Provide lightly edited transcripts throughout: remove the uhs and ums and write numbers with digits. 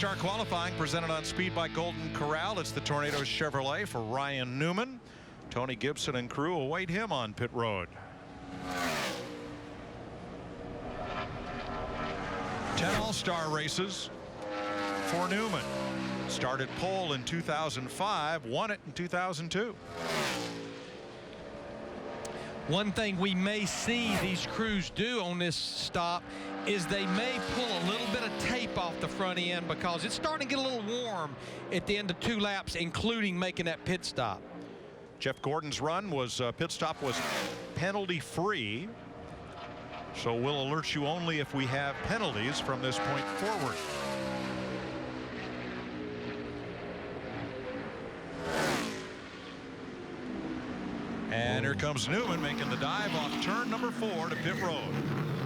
All-Star qualifying presented on speed by Golden Corral. It's the Tornado Chevrolet for Ryan Newman. Tony Gibson and crew await him on pit road. 10 All-Star races for Newman. Started pole in 2005, won it in 2002. One thing we may see these crews do on this stop is they may pull a little bit of tape off the front end because it's starting to get a little warm at the end of 2 laps, including making that pit stop. Jeff Gordon's run was pit stop was penalty free, so we'll alert you only if we have penalties from this point forward. And here comes Newman making the dive off turn number 4 to pit road.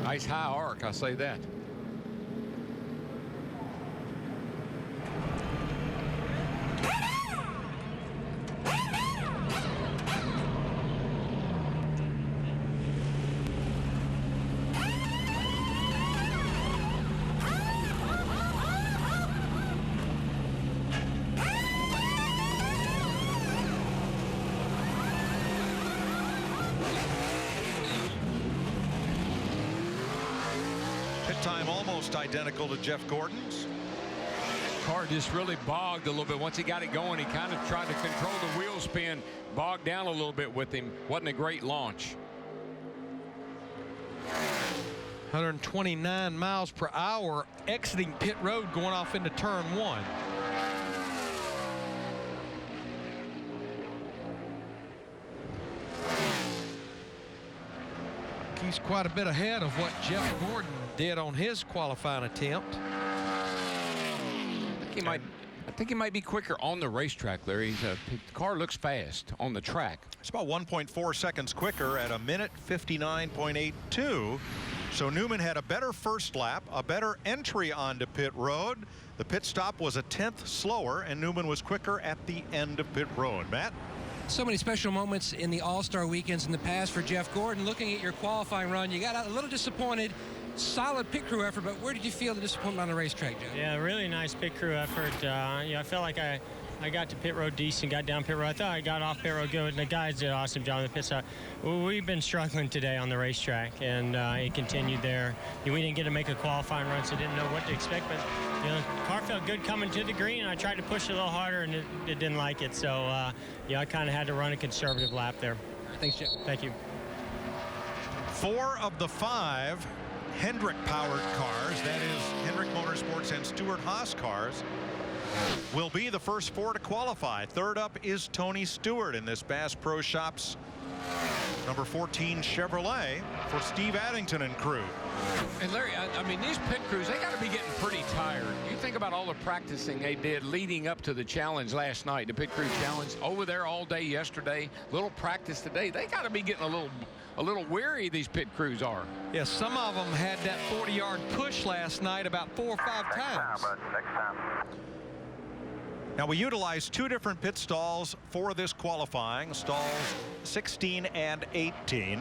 Nice high arc, I'll say that. Time almost identical to Jeff Gordon's. Car just really bogged a little bit. Once he got it going, he kind of tried to control the wheel spin, bogged down a little bit with him. Wasn't a great launch. 129 miles per hour exiting pit road going off into turn 1. He's quite a bit ahead of what Jeff Gordon did on his qualifying attempt. I think he might be quicker on the racetrack, Larry. The car looks fast on the track. It's about 1.4 seconds quicker at a minute 59.82. So Newman had a better first lap, a better entry onto pit road. The pit stop was a 1/10 slower, and Newman was quicker at the end of pit road. Matt? So many special moments in the All-Star weekends in the past for Jeff Gordon. Looking at your qualifying run, you got a little disappointed. Solid pit crew effort, but where did you feel the disappointment on the racetrack, Joe? Yeah, really nice pit crew effort. I felt like I got to pit road decent, got down pit road. I thought I got off pit road good, and the guys did an awesome job on the pit stop. We've been struggling today on the racetrack, and it continued there. We didn't get to make a qualifying run, so didn't know what to expect, but the car felt good coming to the green, and I tried to push it a little harder, and it didn't like it, so I kind of had to run a conservative lap there. Thanks, Jeff. Thank you. 4 of the 5 Hendrick-powered cars, that is Hendrick Motorsports and Stewart-Haas cars, will be the first 4 to qualify. Third up is Tony Stewart in this Bass Pro Shops number 14 Chevrolet for Steve Addington and crew. And Larry, I mean, these pit crews, they got to be getting pretty tired. You think about all the practicing they did leading up to the challenge last night, the pit crew challenge, over there all day yesterday, little practice today. They got to be getting a little weary, these pit crews are. Yeah, some of them had that 40-yard push last night about 4 or 5 times. Next time. Now, we utilized 2 different pit stalls for this qualifying, stalls 16 and 18.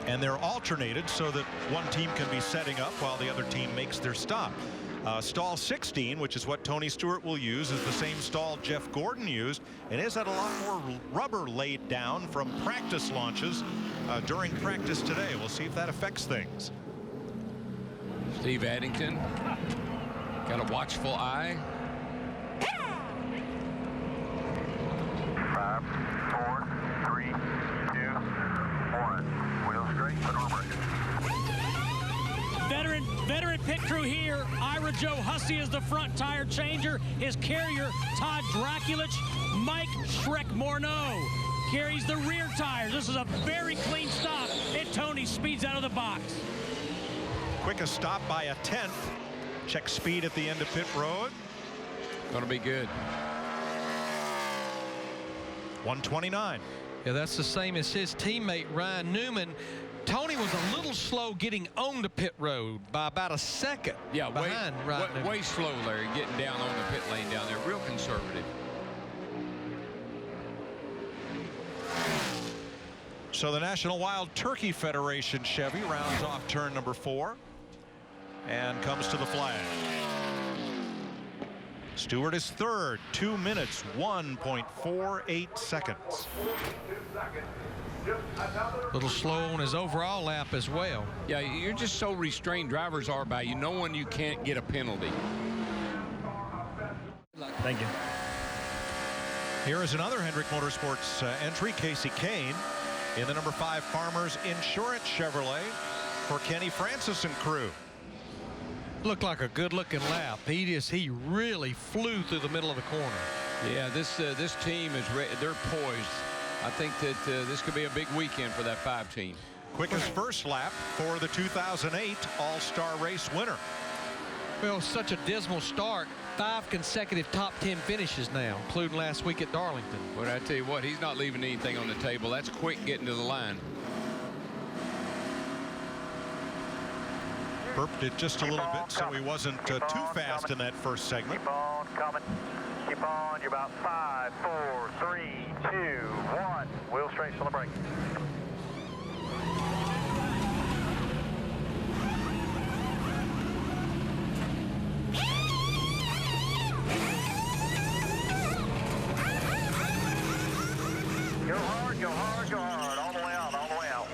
And they're alternated so that one team can be setting up while the other team makes their stop. Stall 16, which is what Tony Stewart will use, is the same stall Jeff Gordon used, and is had a lot more rubber laid down from practice launches during practice today. We'll see if that affects things. Steve Addington got a watchful eye. 5, 4, 3, 2, 1. Wheels straight, put on brakes. Veteran pit crew here. Ira Joe Hussey is the front tire changer. His carrier, Todd Draculich. Mike Shrek Morneau carries the rear tires. This is a very clean stop, and Tony speeds out of the box. Quickest stop by a 1/10. Check speed at the end of pit road. Gonna be good. 129. Yeah, that's the same as his teammate Ryan Newman. Tony was a little slow getting on the pit road by about a second. Yeah, behind Ryan Newman. way slow, Larry, getting down on the pit lane down there. Real conservative. So the National Wild Turkey Federation Chevy rounds off turn number 4 and comes to the flag. Stewart is third, 2 minutes, 1.48 seconds. A little slow on his overall lap as well. Yeah, you're just so restrained, drivers are, by you knowing you can't get a penalty. Thank you. Here is another Hendrick Motorsports entry, Casey Kane, in the number 5 Farmers Insurance Chevrolet for Kenny Francis and crew. Looked like a good-looking lap. He really flew through the middle of the corner. Yeah, this team is they're poised. I think that this could be a big weekend for that 5 team. Quickest first lap for the 2008 All-Star Race winner. Well, such a dismal start. 5 consecutive top 10 finishes now, including last week at Darlington. But I tell you what, he's not leaving anything on the table. That's quick getting to the line. Burped it just a little bit, so he wasn't too fast in that first segment. Keep on coming. Keep on. You're about 5, 4, 3, 2, 1. Wheel straight on the brake. Go hard, go hard, go hard. All the way out, all the way out.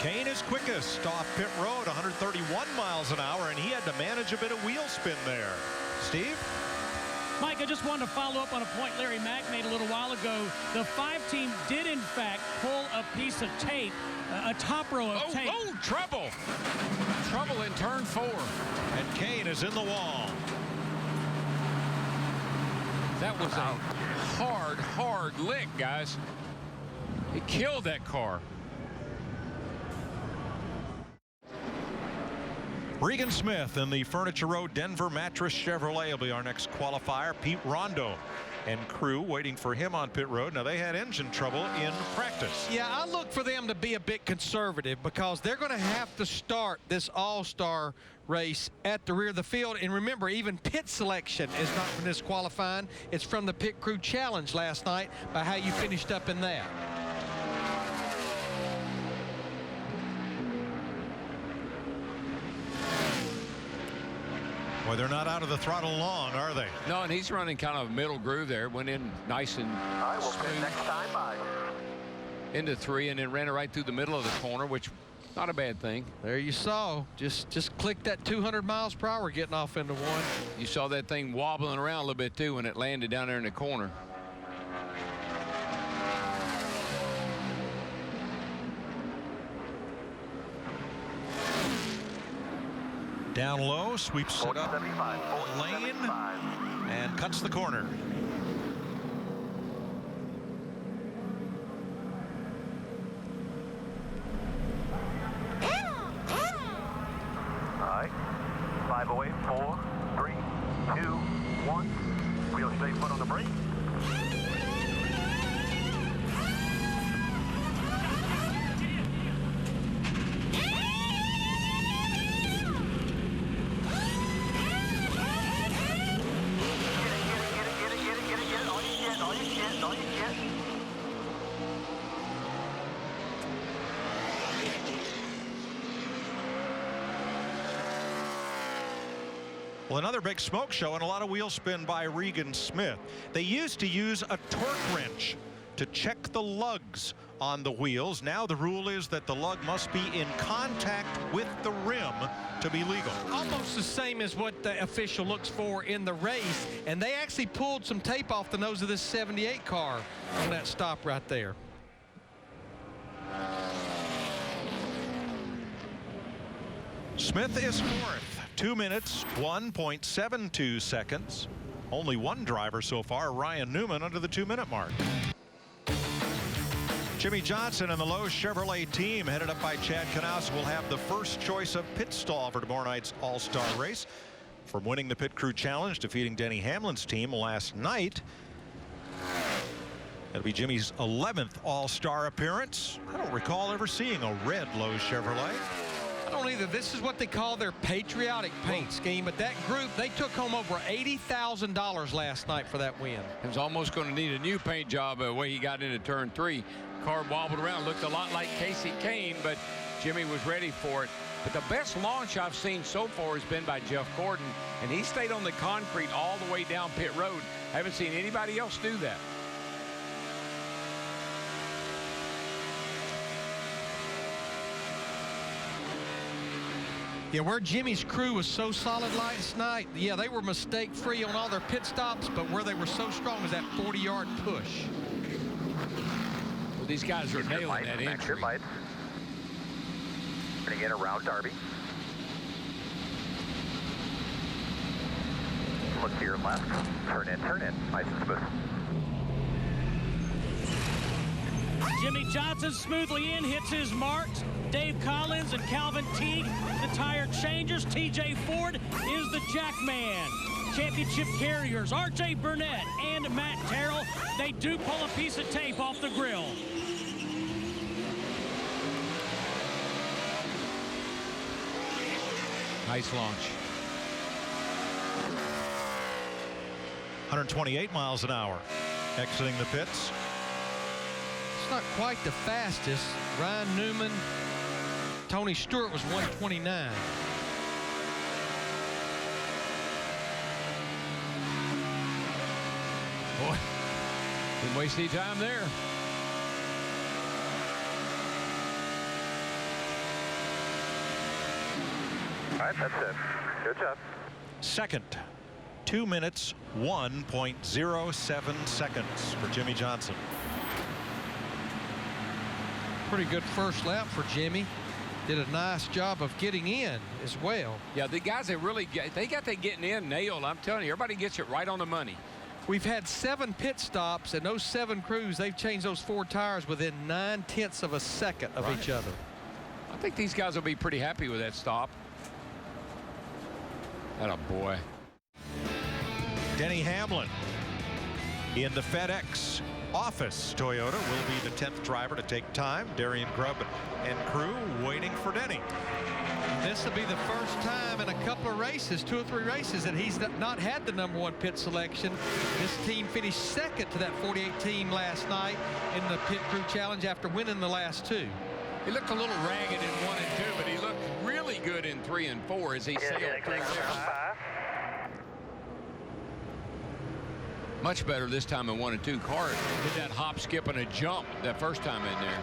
Kane is quickest off pit road, 131 miles an hour, and he had to manage a bit of wheel spin there. Steve? Mike, I just wanted to follow up on a point Larry Mack made a little while ago. The 5 team did, in fact, pull a piece of tape, a top row of tape. Oh, trouble. Trouble in turn 4. And Kane is in the wall. That was a hard lick, guys. He killed that car. Regan Smith in the Furniture Row Denver Mattress Chevrolet will be our next qualifier. Pete Rondo and crew waiting for him on pit road. Now, they had engine trouble in practice. Yeah, I look for them to be a bit conservative because they're going to have to start this all-star race at the rear of the field. And remember, even pit selection is not from this qualifying. It's from the pit crew challenge last night by how you finished up in that. Boy, they're not out of the throttle long, are they? No, and he's running kind of a middle groove there. Went in nice and All right, we'll pit smooth next time. Bye. into 3 and then ran it right through the middle of the corner, which not a bad thing. There you saw. Just click that 200 miles per hour getting off into 1. You saw that thing wobbling around a little bit too when it landed down there in the corner. Down low, sweeps it up 40, lane 75. and cuts the corner. All right. 5 away. 4, 3, 2, 1. Wheel straight, foot on the brake. Well, another big smoke show and a lot of wheel spin by Regan Smith. They used to use a torque wrench to check the lugs on the wheels. Now the rule is that the lug must be in contact with the rim to be legal. Almost the same as what the official looks for in the race, and they actually pulled some tape off the nose of this 78 car on that stop right there. Smith is fourth, 2 minutes, 1.72 seconds. Only one driver so far, Ryan Newman, under the 2-minute mark. Jimmy Johnson and the Lowe's Chevrolet team, headed up by Chad Knaus, will have the first choice of pit stall for tomorrow night's All-Star race. From winning the Pit Crew Challenge, defeating Denny Hamlin's team last night. That'll be Jimmy's 11th All-Star appearance. I don't recall ever seeing a red Lowe's Chevrolet. I don't either. This is what they call their patriotic paint scheme. But that group, they took home over $80,000 last night for that win. He was almost going to need a new paint job the way he got into turn 3. Car wobbled around, looked a lot like Casey Kane, but Jimmy was ready for it. But the best launch I've seen so far has been by Jeff Gordon, and he stayed on the concrete all the way down pit road. I haven't seen anybody else do that. Yeah, where Jimmy's crew was so solid last night, yeah, they were mistake-free on all their pit stops, but where they were so strong was that 40-yard push. Well, these guys are nailing that entry. Gonna get around Darby. Look to your left. Turn in, nice and smooth. Jimmy Johnson smoothly in, hits his marks. Dave Collins and Calvin Teague, the tire changers. TJ Ford is the jack man. Championship carriers, R.J. Burnett and Matt Terrell. They do pull a piece of tape off the grill. Nice launch. 128 miles an hour exiting the pits. It's not quite the fastest. Ryan Newman, Tony Stewart was 129. Boy, didn't waste any time there. All right, that's it. Good job. Second, 2 minutes, 1.07 seconds for Jimmy Johnson. Pretty good first lap for Jimmy. Did a nice job of getting in as well. Yeah, the guys that really they got that getting in nailed. I'm telling you, everybody gets it right on the money. We've had 7 pit stops, and those 7 crews, they've changed those 4 tires within 9/10 of a second of each other. I think these guys will be pretty happy with that stop. That a boy. Denny Hamlin in the FedEx office. Toyota will be the 10th driver to take time. Darian Grubb and crew waiting for Denny. This will be the first time in a couple of races, 2 or 3 races, that he's not had the #1 pit selection. This team finished second to that 48 team last night in the pit crew challenge after winning the last 2. He looked a little ragged in 1 and 2, but he looked really good in 3 and 4 as he sailed through there. Much better this time in 1 and 2. Car did that hop, skip, and a jump that first time in there.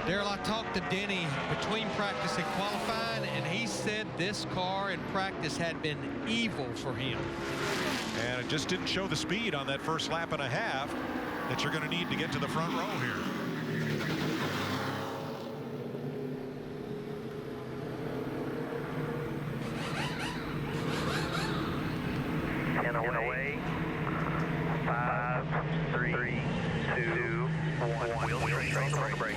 Daryl, I talked to Denny between practice and qualifying, and he said this car in practice had been evil for him. And it just didn't show the speed on that first lap and a half that you're going to need to get to the front row here. And away. 5, 3, 2, 1. Wheel straight on the brake.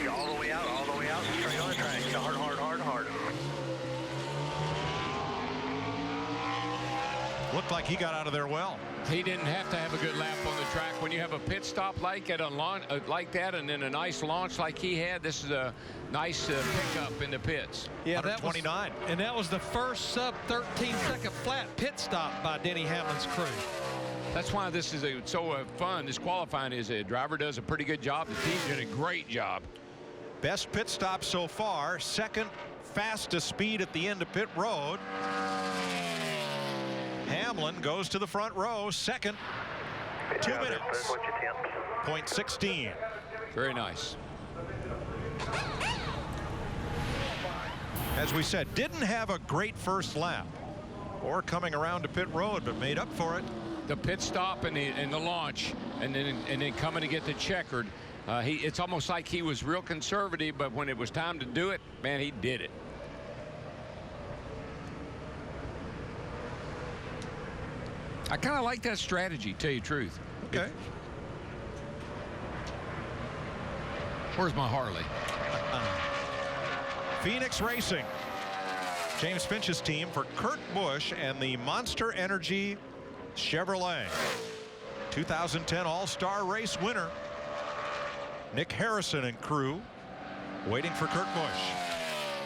All the way out, straight on the track. Hard. Looked like he got out of there well. He didn't have to have a good lap on the track. When you have a pit stop like that, and then a nice launch like he had, this is a nice pickup in the pits. Yeah, 129. And that was the first sub 13-second flat pit stop by Denny Hamlin's crew. That's why this is so fun. This qualifying is a driver does a pretty good job. The team did a great job. Best pit stop so far. Second fastest speed at the end of pit road. Hamlin goes to the front row. Second, 2 minutes. 0.16. Very nice. As we said, didn't have a great first lap or coming around to pit road, but made up for it. The pit stop and the launch, and then coming to get the checkered. It's almost like he was real conservative, but when it was time to do it, man, he did it. I kind of like that strategy, tell you the truth. Okay. Where's my Harley? Phoenix Racing James Finch's team for Kurt Busch and the Monster Energy Chevrolet. 2010 All-Star Race winner Nick Harrison and crew waiting for Kurt Busch.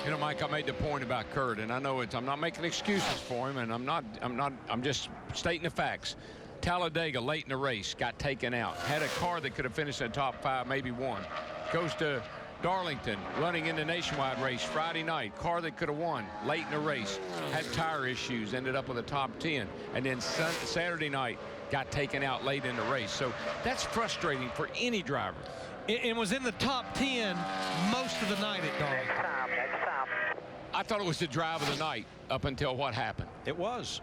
You know, Mike, I made the point about Kurt, and I know I'm not making excuses for him, and I'm just stating the facts. Talladega late in the race, got taken out. Had a car that could have finished in the top 5, maybe won. Goes to Darlington, running in the Nationwide race Friday night. Car that could have won late in the race. Had tire issues, ended up with a top 10. And then Saturday night, got taken out late in the race. So that's frustrating for any driver. It was in the top 10 most of the night at Darlington. I thought it was the drive of the night up until what happened. It was.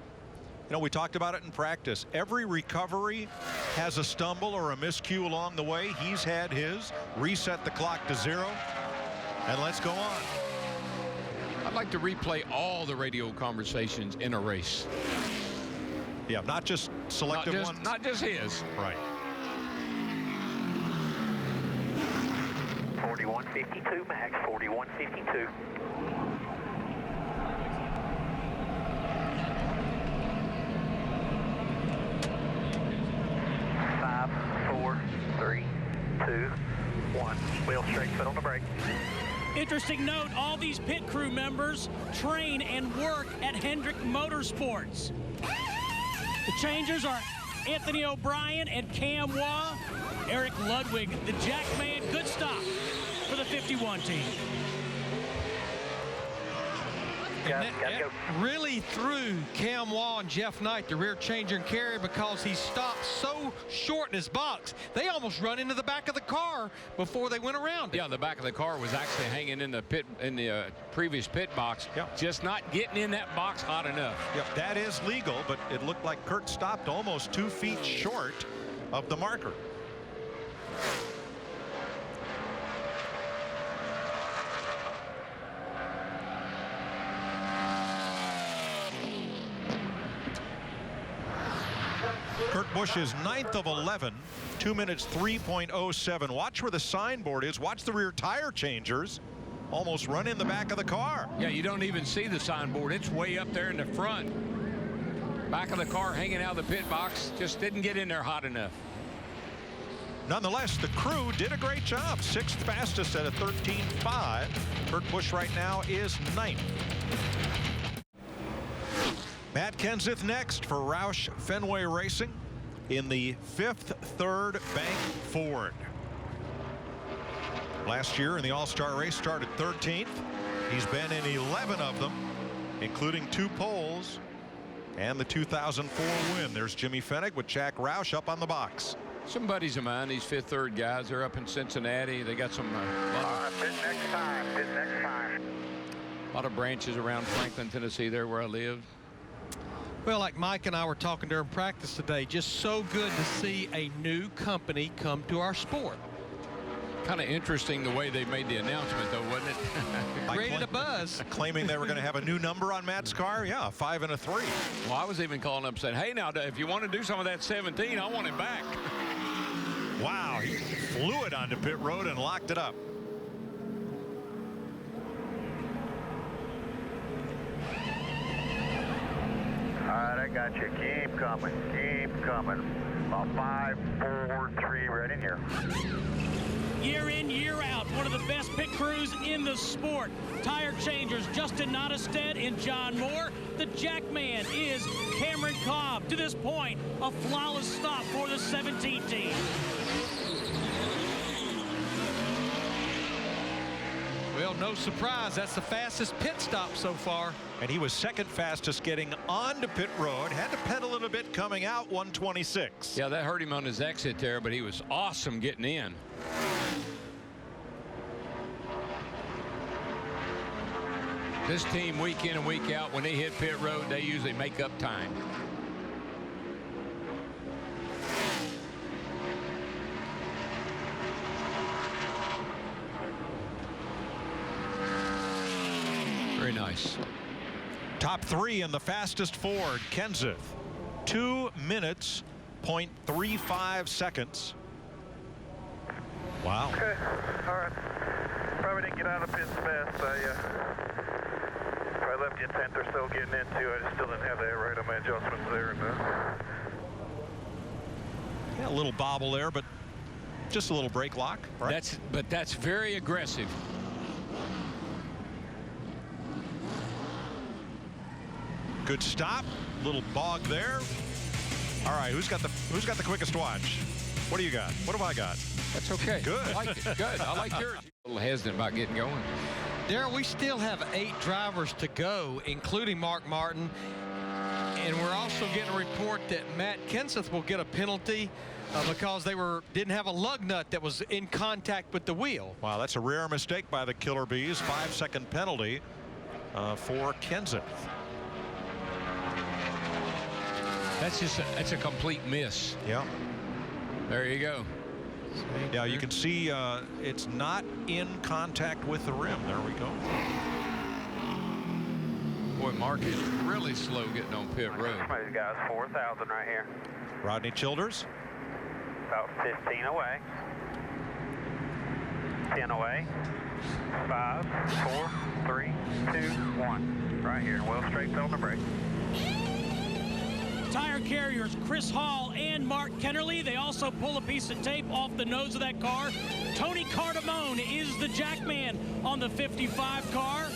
You know, we talked about it in practice. Every recovery has a stumble or a miscue along the way. He's had his. Reset the clock to 0. And let's go on. I'd like to replay all the radio conversations in a race. Yeah, not just selective ones. Not just his. Right. 4152 max, 4152. Five, 4, 3, 2, 1. Wheel straight, foot on the brake. Interesting note, all these pit crew members train and work at Hendrick Motorsports. The changers are Anthony O'Brien and Cam Waugh. Eric Ludwig, the Jackman, good stop for the 51 team. And that really threw Cam Waugh and Jeff Knight, the rear changer and carrier, because he stopped so short in his box. They almost run into the back of the car before they went around it. Yeah, the back of the car was actually hanging in the pit in the previous pit box, just not getting in that box hot enough. Yep, that is legal, but it looked like Kurt stopped almost 2 feet short of the marker. Kurt Busch is 9th of 11, 2 minutes 3.07. Watch where the signboard is. Watch the rear tire changers almost run in the back of the car. Yeah, you don't even see the signboard. It's way up there in the front. Back of the car hanging out of the pit box. Just didn't get in there hot enough. Nonetheless, the crew did a great job. 6th fastest at a 13.5. Kurt Busch right now is 9th. Matt Kenseth next for Roush Fenway Racing in the 5th third bank Ford. Last year in the All-Star race started 13th. He's been in 11 of them, including 2 poles and the 2004 win. There's Jimmy Fennig with Jack Roush up on the box. Some buddies of mine, these 5th third guys, they're up in Cincinnati. They got some Pit next time, pit next time. a lot of branches around Franklin, Tennessee, there where I live. Well, like Mike and I were talking during practice today, just so good to see a new company come to our sport. Kind of interesting the way they made the announcement, though, wasn't it? Created a buzz. Claiming they were going to have a new number on Matt's car. Yeah, a 5 and a 3. Well, I was even calling up saying, hey, now, if you want to do some of that 17, I want it back. Wow, he flew it onto pit road and locked it up. All right, I got you. Keep coming. Keep coming. About 5, 4, 3, right in here. Year in, year out, one of the best pit crews in the sport. Tire changers, Justin Nottestead and John Moore. The Jackman is Cameron Cobb. To this point, a flawless stop for the 17 team. Well, no surprise. That's the fastest pit stop so far. And he was 2nd fastest getting onto pit road. Had to pedal it a bit coming out, 126. Yeah, that hurt him on his exit there, but he was awesome getting in. This team, week in and week out, when they hit pit road, they usually make up time. Very nice. Top 3 in the fastest Ford, Kenseth. 2 minutes, 0.35 seconds. Wow. Okay, all right. Probably didn't get out of the pits fast. I probably left jet center still getting into. I just still didn't have that right on my adjustments there. Yeah, a little bobble there, but just a little brake lock. Right? That's very aggressive. Good stop. Little bog there. All right, who's got the quickest watch? What do you got? What have I got? That's okay. Good. I like it. Good. I like yours. A little hesitant about getting going. Darryl, we still have 8 drivers to go, including Mark Martin. And we're also getting a report that Matt Kenseth will get a penalty because they didn't have a lug nut that was in contact with the wheel. Wow, that's a rare mistake by the Killer Bees. 5-second penalty for Kenseth. That's a complete miss. Yeah. There you go. Yeah, you can see it's not in contact with the rim. There we go. Boy, Mark is really slow getting on pit road. These guys, 4,000 right here. Rodney Childers. About 15 away. 10 away. 5, 4, 3, 2, 1. Right here. Well straight on the brake. Tire carriers Chris Hall and Mark Kennerly. They also pull a piece of tape off the nose of that car. Tony Cardamone is the jackman on the 55 car.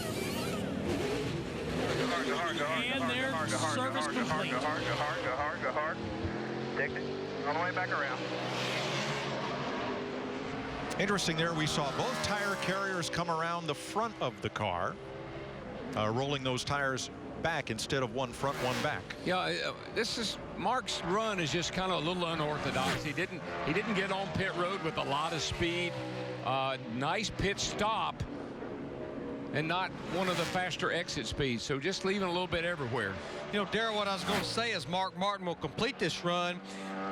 And their service complete. Go hard. Take it all the way back around. Interesting there, we saw both tire carriers come around the front of the car, rolling those tires back instead of one front, one back. Yeah, Mark's run is just kind of a little unorthodox. He didn't get on pit road with a lot of speed. Nice pit stop, and not one of the faster exit speeds. So just leaving a little bit everywhere. You know, Darryl, what I was going to say is Mark Martin will complete this run.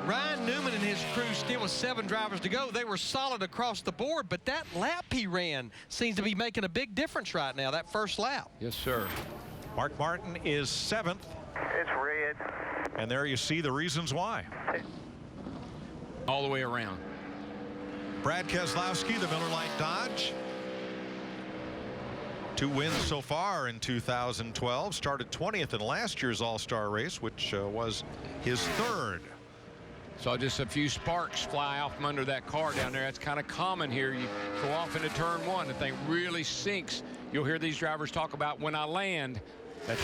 Ryan Newman and his crew still with 7 drivers to go. They were solid across the board, but that lap he ran seems to be making a big difference right now, that first lap. Yes, sir. Mark Martin is 7th. It's red. And there you see the reasons why. All the way around. Brad Keselowski, the Miller Lite Dodge. 2 wins so far in 2012. Started 20th in last year's All-Star race, which was his 3rd. So just a few sparks fly out from under that car down there. That's kind of common here. You go off into turn 1, the thing really sinks. You'll hear these drivers talk about when I land. That's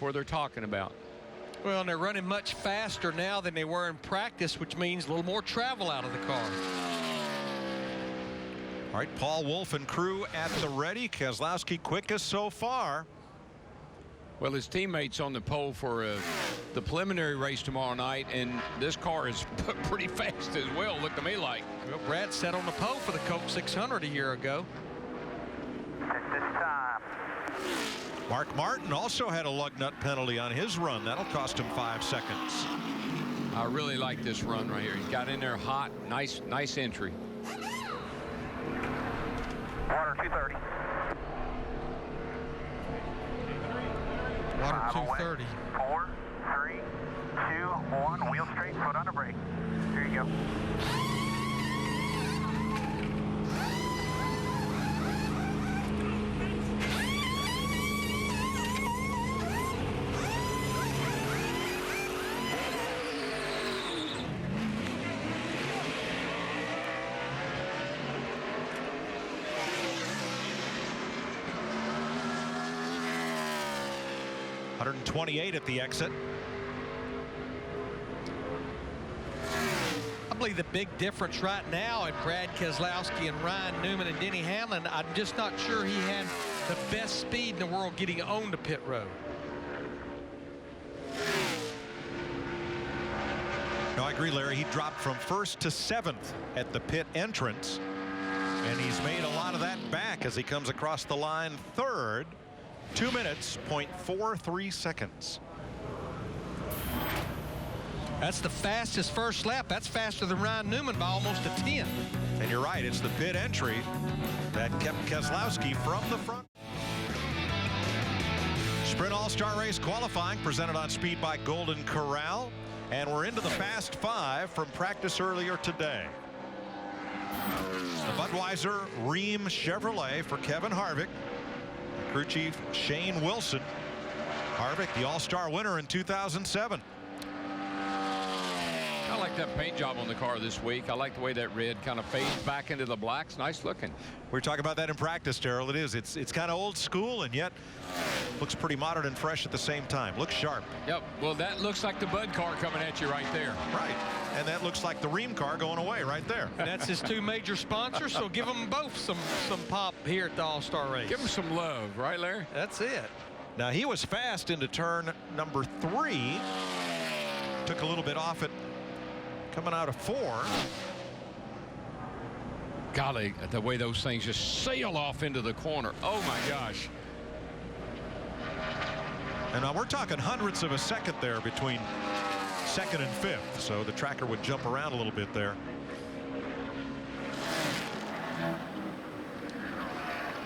where they're talking about. Well, and they're running much faster now than they were in practice, which means a little more travel out of the car. All right, Paul Wolf and crew at the ready. Keselowski quickest so far. Well, his teammates on the pole for the preliminary race tomorrow night, and this car is pretty fast as well, looked to me like. Well, Brad sat on the pole for the Coke 600 a year ago. At this time. Mark Martin also had a lug nut penalty on his run. That'll cost him 5 seconds. I really like this run right here. He got in there hot. Nice entry. Water 230. Water 230. 230. 4, 3, 2, 1. Wheel straight, foot on the brake. There you go. .128 at the exit. I believe the big difference right now in Brad Keselowski and Ryan Newman and Denny Hamlin, I'm just not sure he had the best speed in the world getting on to pit road. No, I agree, Larry. He dropped from 1st to 7th at the pit entrance, and he's made a lot of that back as he comes across the line 3rd. 2 minutes, 0.43 seconds. That's the fastest first lap. That's faster than Ryan Newman by almost a 10. And you're right, it's the pit entry that kept Keselowski from the front. Sprint All-Star Race qualifying presented on speed by Golden Corral. And we're into the Fast 5 from practice earlier today. The Budweiser Rheem Chevrolet for Kevin Harvick. Crew chief Shane Wilson. Harvick, the All-Star winner in 2007. I like that paint job on the car this week. I like the way that red kind of fades back into the blacks. Nice looking. We were talking about that in practice, Darrell. It is. It's kind of old school, and yet looks pretty modern and fresh at the same time. Looks sharp. Yep. Well, that looks like the Bud car coming at you right there. Right. And that looks like the Ream car going away right there. That's his two major sponsors, so give them both some pop here at the All-Star race. Give them some love, right, Larry? That's it. Now, he was fast into turn number 3. Took a little bit off it coming out of 4. Golly, the way those things just sail off into the corner. Oh, my gosh. And now we're talking hundredths of a second there between 2nd and 5th. So the tracker would jump around a little bit there.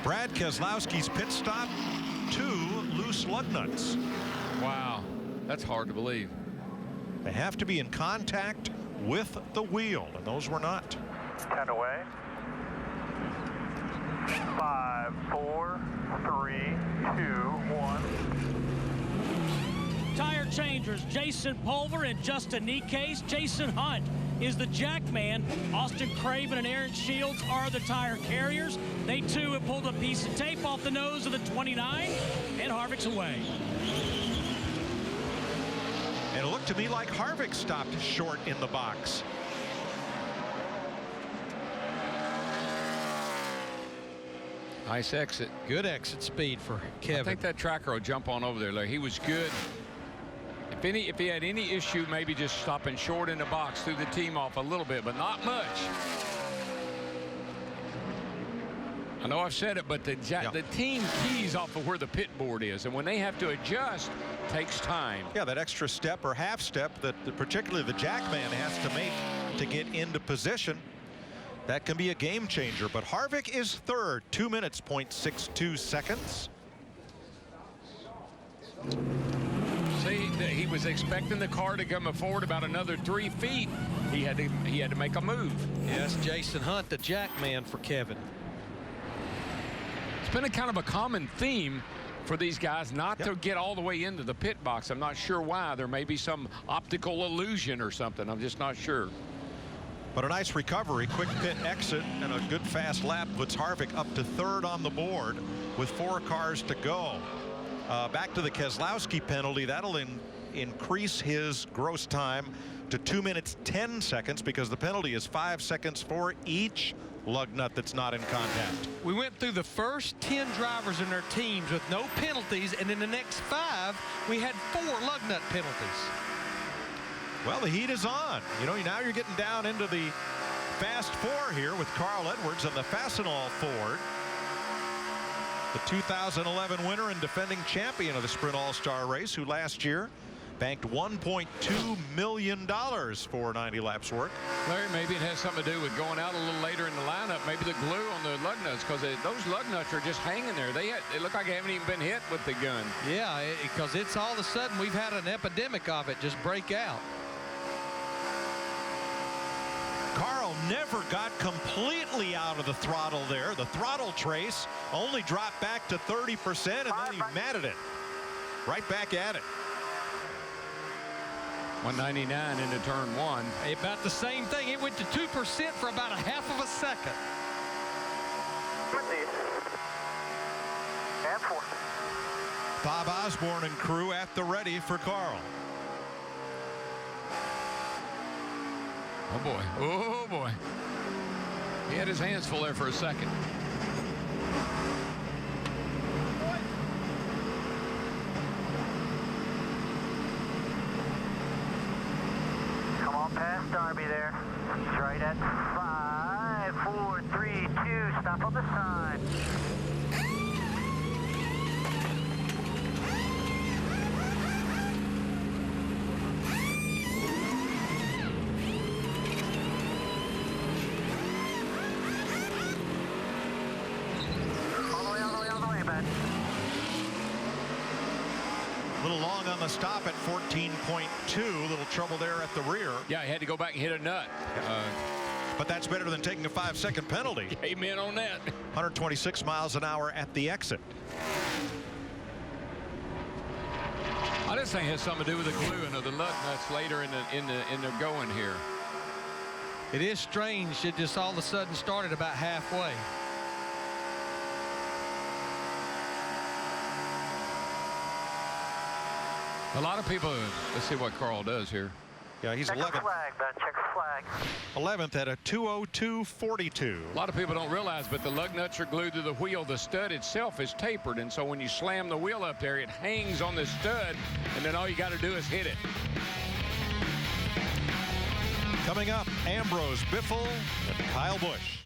Brad Keselowski's pit stop. 2 loose lug nuts. Wow. That's hard to believe. They have to be in contact with the wheel, and those were not. 10 away. 5, 4, 3, 2, 1. Tire changers, Jason Pulver and Justin Nicaise. Jason Hunt is the jack man. Austin Craven and Aaron Shields are the tire carriers. They too have pulled a piece of tape off the nose of the 29, and Harvick's away. And it looked to me like Harvick stopped short in the box. Nice exit. Good exit speed for Kevin. I think that tracker will jump on over there, Larry. He was good. If he had any issue, maybe just stopping short in the box, threw the team off a little bit, but not much. I know I've said it, but the team keys off of where the pit board is, and when they have to adjust, takes time. Yeah, that extra step or half step that particularly the jackman has to make to get into position. That can be a game changer, but Harvick is third, 2 minutes, 0.62 seconds. See, he was expecting the car to come forward about another 3 feet. He had to make a move. Yes, Jason Hunt, the jack man for Kevin. It's been a kind of a common theme for these guys not to get all the way into the pit box. I'm not sure why. There may be some optical illusion or something. I'm just not sure. But a nice recovery, quick pit exit, and a good fast lap puts Harvick up to third on the board with 4 cars to go. Back to the Keselowski penalty. That'll increase his gross time to 2 minutes 10 seconds because the penalty is 5 seconds for each lug nut that's not in contact. We went through the first 10 drivers in their teams with no penalties, and in the next 5 we had 4 lug nut penalties. Well, the heat is on. You know, now you're getting down into the fast 4 here with Carl Edwards and the Fastenal Ford. The 2011 winner and defending champion of the Sprint All-Star race, who last year banked $1.2 million for 90 laps work. Larry, maybe it has something to do with going out a little later in the lineup. Maybe the glue on the lug nuts, because those lug nuts are just hanging there. They look like they haven't even been hit with the gun. Yeah, because it's all of a sudden we've had an epidemic of it just break out. Carl never got completely out of the throttle there. The throttle trace only dropped back to 30%, and then he matted it. Right back at it. 199 into turn 1. About the same thing. It went to 2% for about a half of a second. And 4. Bob Osborne and crew at the ready for Carl. Oh boy. Oh boy. He had his hands full there for a second. Come on past Darby there. He's right at 5, 4, 3, 2. Stop on the side. A little long on the stop at 14.2. A little trouble there at the rear. Yeah, he had to go back and hit a nut. But that's better than taking a 5-second penalty. Amen on that. 126 miles an hour at the exit. This thing has something to do with the gluing of the lug nuts later in the going here. It is strange. It just all of a sudden started about halfway. A lot of people, let's see what Carl does here. Yeah, he's Check the 11th. flag, bud. Check the flag. 11th at a 2:02.42. A lot of people don't realize, but the lug nuts are glued to the wheel. The stud itself is tapered, and so when you slam the wheel up there, it hangs on the stud, and then all you got to do is hit it. Coming up, Ambrose Biffle and Kyle Busch.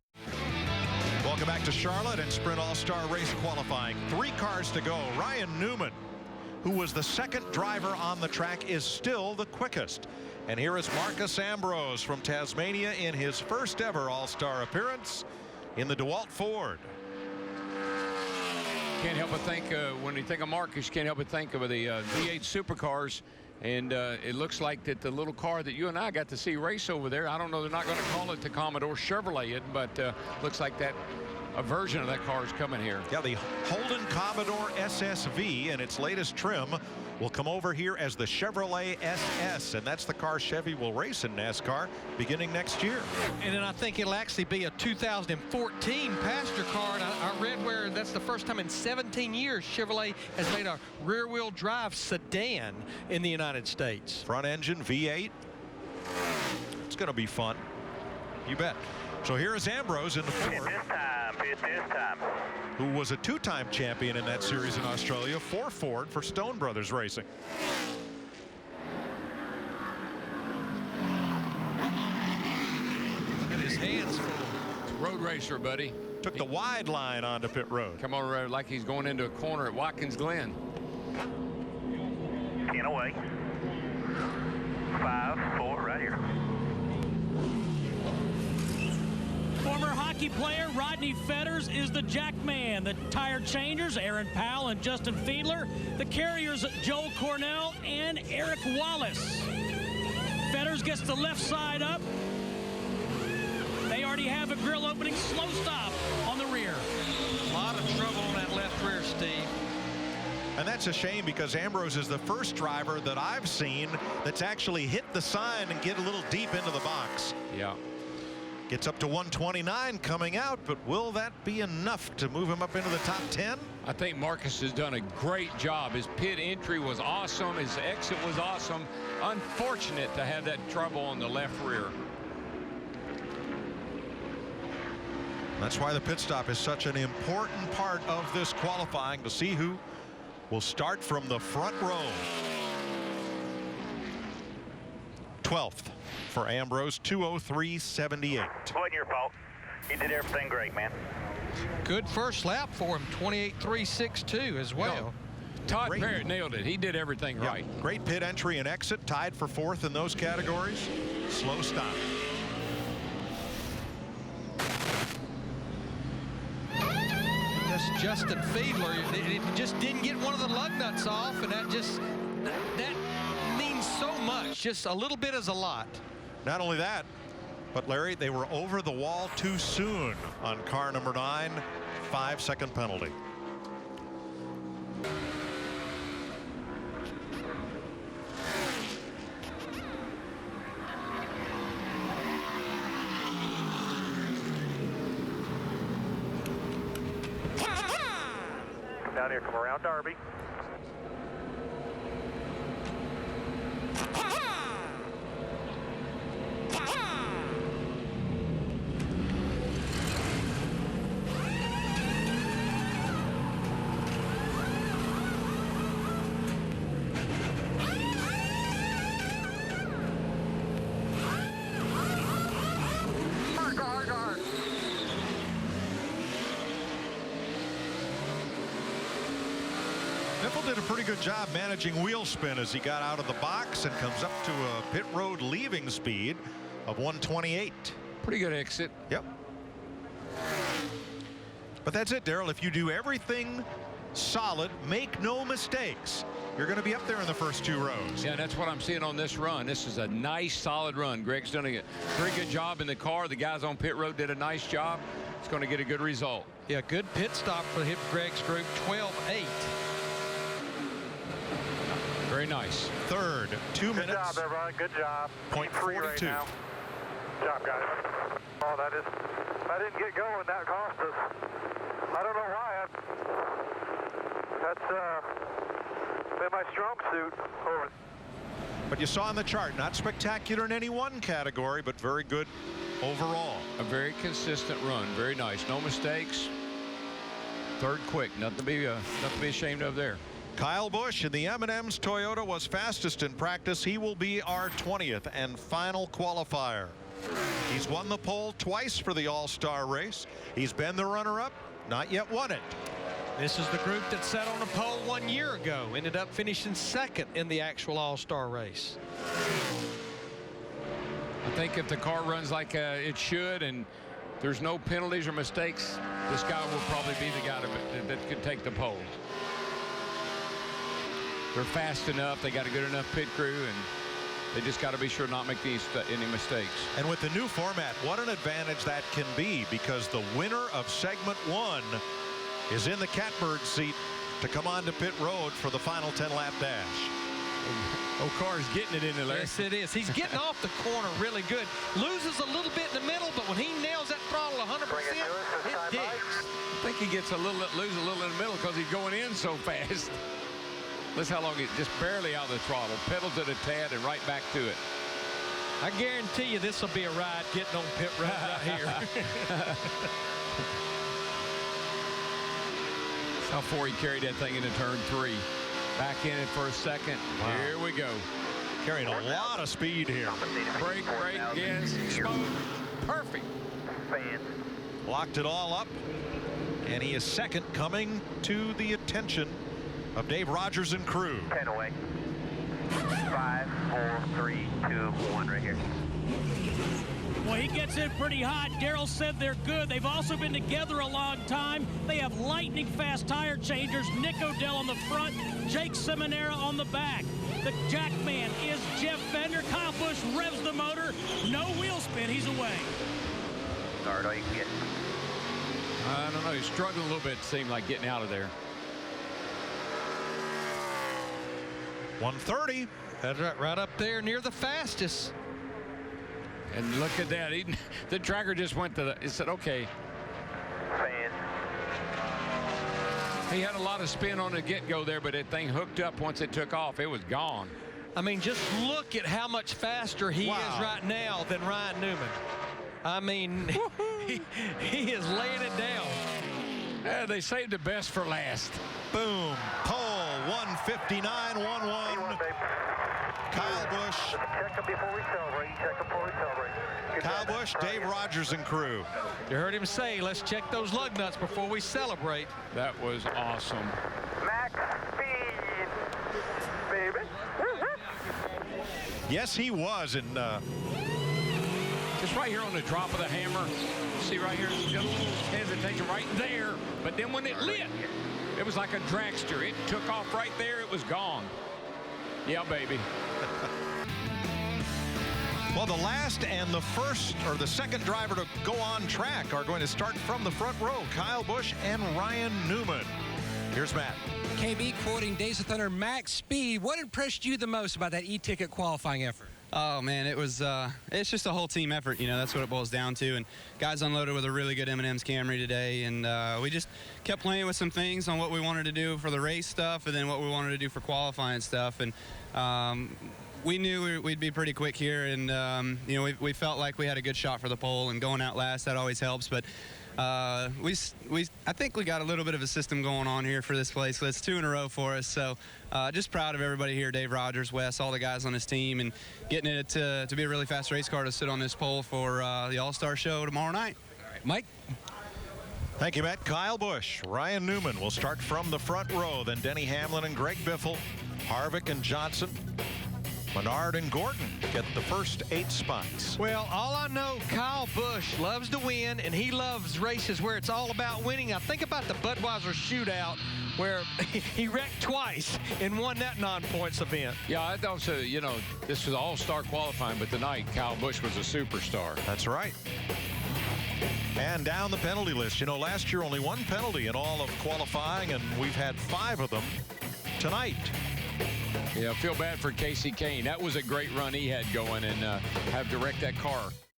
Welcome back to Charlotte and Sprint All-Star Race qualifying. 3 cars to go. Ryan Newman, who was the second driver on the track, is still the quickest. And here is Marcus Ambrose from Tasmania in his first ever All-Star appearance in the DeWalt Ford. Can't help but think, when you think of Marcus, you can't help but think of the V8 supercars. And it looks like that the little car that you and I got to see race over there, I don't know, they're not going to call it the Commodore Chevrolet, but looks like that a version of that car is coming here. Yeah, the Holden Commodore SSV in its latest trim will come over here as the Chevrolet SS, and that's the car Chevy will race in NASCAR beginning next year. And then I think it'll actually be a 2014 passenger car. And I read where that's the first time in 17 years Chevrolet has made a rear-wheel drive sedan in the United States. Front engine V8. It's going to be fun. You bet. So here is Ambrose in the Ford, Pit this time. who was a 2-time champion in that series in Australia for Ford for Stone Brothers Racing. Look at his hands full. It's a road racer, buddy. Took the wide line onto pit road. Come on, road like he's going into a corner at Watkins Glen. 10 away. 5, 4, right here. Former hockey player Rodney Fetters is the jack man. The tire changers, Aaron Powell and Justin Fiedler. The carriers, Joel Cornell and Eric Wallace. Fetters gets the left side up. They already have a grill opening, slow stop on the rear. A lot of trouble on that left rear, Steve. And that's a shame because Ambrose is the first driver that I've seen that's actually hit the sign and get a little deep into the box. Yeah. Gets up to 129 coming out, but will that be enough to move him up into the top 10? I think Marcus has done a great job. His pit entry was awesome. His exit was awesome. Unfortunate to have that trouble on the left rear. That's why the pit stop is such an important part of this qualifying, to see who will start from the front row. 12th for Ambrose, 2:03.78. Wasn't your fault. You did everything great, man. Good first lap for him, 28.362 as well. Todd Great. Parrott nailed it. He did everything Yeah, right. great pit entry and exit, tied for 4th in those categories. Slow stop. That's Justin Fiedler. It just didn't get one of the lug nuts off, and that means so much. Just a little bit is a lot. Not only that, but Larry, they were over the wall too soon on car number 9. 5-second penalty. Come down here, come around Derby. Biffle did a pretty good job managing wheel spin as he got out of the box and comes up to a pit road leaving speed of 128. Pretty good exit. Yep. But that's it, Darrell. If you do everything solid, make no mistakes, you're going to be up there in the first 2 rows. Yeah, that's what I'm seeing on this run. This is a nice, solid run. Greg's done a very good job in the car. The guys on pit road did a nice job. It's going to get a good result. Yeah, good pit stop for Greg's group, 12-8. Very nice. Third, 2 minutes. Good job, everyone. Good job. Point Free right 42. now. Good job, guys. Oh, that didn't get going. That cost us. I don't know why. That's been my strong suit. Over. But you saw on the chart, not spectacular in any one category, but very good overall. A very consistent run. Very nice. No mistakes. Third quick. Nothing to be ashamed of there. Kyle Busch in the M&M's Toyota was fastest in practice. He will be our 20th and final qualifier. He's won the pole twice for the All-Star race. He's been the runner-up, not yet won it. This is the group that sat on the pole 1 year ago, ended up finishing second in the actual All-Star race. I think if the car runs like it should and there's no penalties or mistakes, this guy will probably be the guy that could take the pole. They're fast enough. They got a good enough pit crew, and they just got to be sure not make any mistakes. And with the new format, what an advantage that can be, because the winner of segment 1 is in the catbird seat to come on to pit road for the final 10-lap dash. O'Carr's getting it in there, Larry. Yes, it is. He's getting off the corner really good. Loses a little bit in the middle, but when he nails that throttle 100%, it digs. I think he gets lose a little in the middle because he's going in so fast. Listen how long he's just barely out of the throttle. Pedals it a tad and right back to it. I guarantee you this will be a ride getting on pit road right here. That's how far he carried that thing into turn 3. Back in it for a second. Wow. Here we go. Carrying a lot of speed here. Brake, yes, smoke. Perfect. Locked it all up. And he is second, coming to the attention of Dave Rogers and crew. 10 away. 5, 4, 3, 2, 1 right here. Well, he gets in pretty hot. Darrell said they're good. They've also been together a long time. They have lightning fast tire changers. Nick Odell on the front, Jake Seminara on the back. The jackman is Jeff Fender. Kyle Busch revs the motor. No wheel spin. He's away. Start all you can get. I don't know. He's struggling a little bit, it seemed like, getting out of there. 130. That's right up there near the fastest. And look at that. The tracker just went to he said, okay. Fans. He had a lot of spin on the get-go there, but that thing hooked up once it took off. It was gone. I mean, just look at how much faster he is right now than Ryan Newman. I mean, he is laying it down. Yeah, they saved the best for last. Boom. Pole 159.11. Kyle Busch. Check them before we celebrate. Check them before we celebrate. Kyle Busch, Dave Rogers and crew. You heard him say, let's check those lug nuts before we celebrate. That was awesome. Max speed, baby. Yes, he was in Just right here on the drop of the hammer. See right here, just a little hesitation right there. But then when it lit, it was like a dragster. It took off right there. It was gone. Yeah, baby. Well, the last and the first, or the second driver to go on track are going to start from the front row. Kyle Busch and Ryan Newman. Here's Matt. KB quoting Days of Thunder max speed. What impressed you the most about that e-ticket qualifying effort? Oh man, it's just a whole team effort, you know. That's what it boils down to. And guys unloaded with a really good M&M's Camry today, and we just kept playing with some things on what we wanted to do for the race stuff, and then what we wanted to do for qualifying stuff. And we knew we'd be pretty quick here, and you know, we felt like we had a good shot for the pole, and going out last, that always helps. But I think we got a little bit of a system going on here for this place. It's 2 in a row for us. So just proud of everybody here, Dave Rogers, Wes, all the guys on this team, and getting it to be a really fast race car to sit on this pole for the All-Star show tomorrow night. All right, Mike. Thank you, Matt. Kyle Busch, Ryan Newman will start from the front row. Then Denny Hamlin and Greg Biffle, Harvick and Johnson, Menard and Gordon get the first 8 spots. Well, all I know, Kyle Busch loves to win, and he loves races where it's all about winning. I think about the Budweiser shootout where he wrecked twice and won that non-points event. Yeah, I thought so. You know, this was all-star qualifying, but tonight Kyle Busch was a superstar. That's right. And down the penalty list. You know, last year only one penalty in all of qualifying, and we've had 5 of them tonight. Yeah, feel bad for Casey Kane. That was a great run he had going, and have to wreck that car.